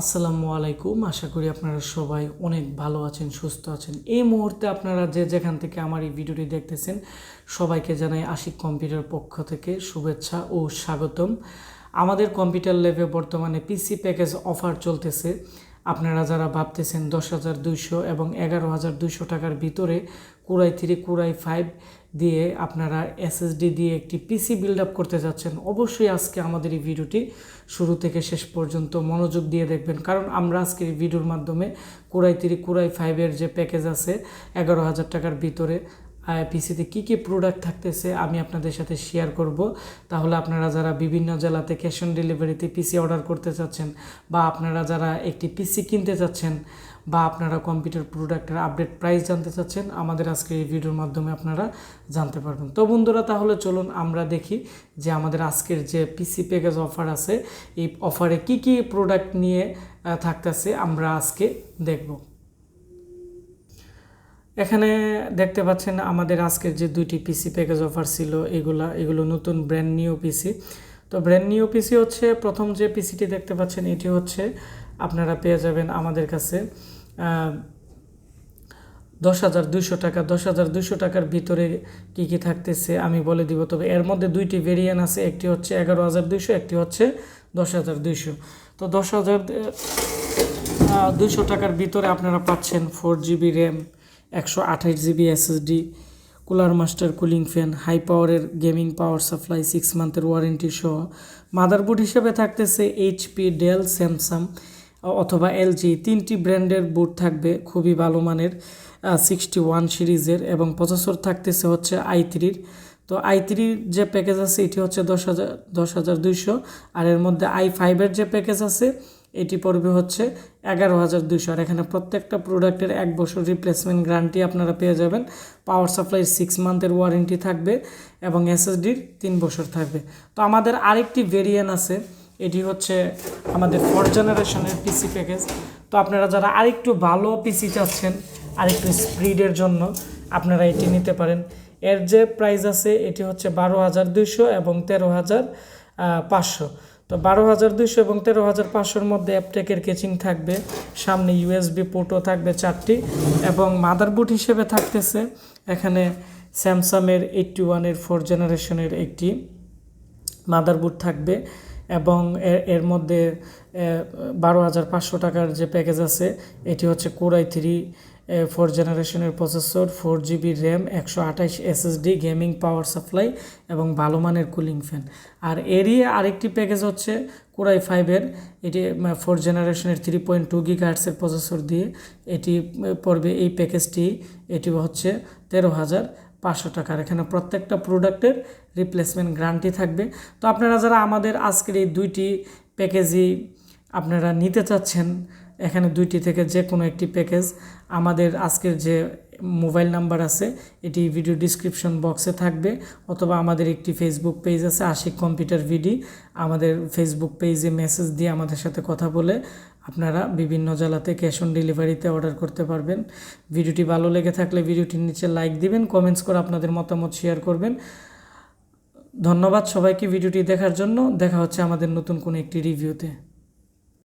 আসসালামু আলাইকুম। আশা করি আপনারা সবাই অনেক ভালো আছেন, সুস্থ আছেন। এই মুহূর্তে আপনারা যেখান থেকে আমার এই ভিডিওটি দেখতেছেন সবাইকে জানাই আশিক কম্পিউটার পক্ষ থেকে শুভেচ্ছা ও স্বাগতম। আমাদের কম্পিউটার ল্যাবে বর্তমানে পিসি প্যাকেজ অফার চলতেছে। আপনারা যারা ভাবতেছেন 10,200 এবং 11,200 টাকার ভিতরে কোরাই 3 কোরাই 5 দিয়ে আপনারা এসএসডি দিয়ে একটি পিসি বিল্ড আপ করতে যাচ্ছেন, অবশ্যই আজকে আমাদের এই ভিডিওটি শুরু থেকে শেষ পর্যন্ত মনোযোগ দিয়ে দেখবেন, কারণ আমরা আজকের এই ভিডিওর মাধ্যমে কোরাই 3 কোরাই 5-এর যে প্যাকেজ আছে 11,000 টাকার ভিতরে পিসিতে কী কী প্রোডাক্ট থাকতেছে আমি আপনাদের সাথে শেয়ার করব। তাহলে আপনারা যারা বিভিন্ন জেলাতে ক্যাশ অন ডেলিভারিতে পিসি অর্ডার করতে চাচ্ছেন, বা আপনারা যারা একটি পিসি কিনতে চাচ্ছেন, বা আপনারা কম্পিউটার প্রোডাক্টের আপডেট প্রাইস জানতে চাচ্ছেন, আমাদের আজকে এই ভিডিওর মাধ্যমে আপনারা জানতে পারবেন। তো বন্ধুরা, তাহলে চলুন আমরা দেখি যে আমাদের আজকের যে পিসি প্যাকেজ অফার আছে, এই অফারে কি কি প্রোডাক্ট নিয়ে থাকতেছে আমরা আজকে দেখব। এখানে দেখতে পাচ্ছেন আমাদের আজকের যে দুইটি পিসি প্যাকেজ অফার ছিল, এগুলো নতুন ব্র্যান্ড নিউ পিসি। তো ব্র্যান্ড নিউ পিসি হচ্ছে, প্রথম যে পিসিটি দেখতে পাচ্ছেন এটি হচ্ছে আপনারা পেয়ে যাবেন আমাদের কাছে 10,200 টাকা। 10,200 টাকার ভিতরে কী কী থাকতেছে আমি বলে দিব। তবে এর মধ্যে দুইটি ভেরিয়েন্ট আছে, একটি হচ্ছে 11,200, একটি হচ্ছে 10,200। তো 10,200 টাকার ভিতরে আপনারা পাচ্ছেন 4GB RAM, 128GB SSD, cooler master cooling fan, high পাওয়ারের গেমিং পাওয়ার সাপ্লাই, 6 মান্থের ওয়ারেন্টি সহ। মাদারবোর্ড হিসেবে থাকতেছে এইচপি, ডেল, স্যামসাং অথবা এলজি, তিনটি ব্র্যান্ডের বোর্ড থাকবে, খুবই ভালো মানের 61 সিরিজের, এবং প্রসেসর থাকতেছে হচ্ছে i3-র। তো i3-র যে প্যাকেজ আছে এটি হচ্ছে 10,200, আর এর মধ্যে i5-এর যে প্যাকেজ আছে এটি পড়বে হচ্ছে 11,200। আর এখানে প্রত্যেকটা প্রোডাক্টের 1 বছর রিপ্লেসমেন্ট গ্যারান্টি আপনারা পেয়ে যাবেন। পাওয়ার সাপ্লাইয়ের 6 মান্থের ওয়ারেন্টি থাকবে এবং এসএসডির 3 বছর থাকবে। তো আমাদের আরেকটি ভেরিয়েন্ট আছে, এটি হচ্ছে আমাদের 4th জেনারেশনের পিসি প্যাকেজ। তো আপনারা যারা আরেকটু ভালো পিসি চাচ্ছেন, আরেকটু স্পিডের জন্য আপনারা এটি নিতে পারেন। এর যে প্রাইস আছে এটি হচ্ছে 12,200 এবং 13,500। তো 12,200 এবং 13,500-র মধ্যে অ্যাপটেকের কেচিং থাকবে, সামনে ইউএসবি পোর্টও থাকবে 4টি, এবং মাদারবোর্ড হিসেবে থাকতেছে এখানে স্যামসাংয়ের 81-এর 4th জেনারেশনের একটি মাদারবোর্ড থাকবে। এবং এর মধ্যে 12,500 টাকার যে প্যাকেজ আছে এটি হচ্ছে কোরাই 3 4th জেনারেশনের processor, 4GB RAM, 128 SSD, gaming power supply এবং ভালো মানের কুলিং ফ্যান। আর এরই আরেকটি প্যাকেজ হচ্ছে কোরাই 5-এর, এটি 4th জেনারেশনের 3.2 GHz প্রসেসর দিয়ে এটি পড়বে। এই প্যাকেজটি এটি হচ্ছে 13,500 টাকার। এখানে প্রত্যেকটা প্রোডাক্টের রিপ্লেসমেন্ট গ্যারান্টি থাকবে। তো আপনারা যারা আমাদের আজকের এই দুইটি প্যাকেজই আপনারা নিতে চাচ্ছেন, এখানে দুইটি থেকে যে কোনো একটি প্যাকেজ, আমাদের আজকের যে মোবাইল নাম্বার আছে এটি ভিডিও ডিসক্রিপশন বক্সে থাকবে, অথবা আমাদের একটি ফেসবুক পেজ আছে আশিক কম্পিউটার ভিডি, আমাদের ফেসবুক পেজে মেসেজ দিয়ে আমাদের সাথে কথা বলে আপনারা বিভিন্ন জেলাতে ক্যাশ অন ডেলিভারিতে অর্ডার করতে পারবেন। ভিডিওটি ভালো লেগে থাকলে ভিডিওটির নিচে লাইক দিবেন, কমেন্টস করে আপনাদের মতামত শেয়ার করবেন। ধন্যবাদ সবাইকে ভিডিওটি দেখার জন্য। দেখা হচ্ছে আমাদের নতুন কোনো একটি রিভিউতে।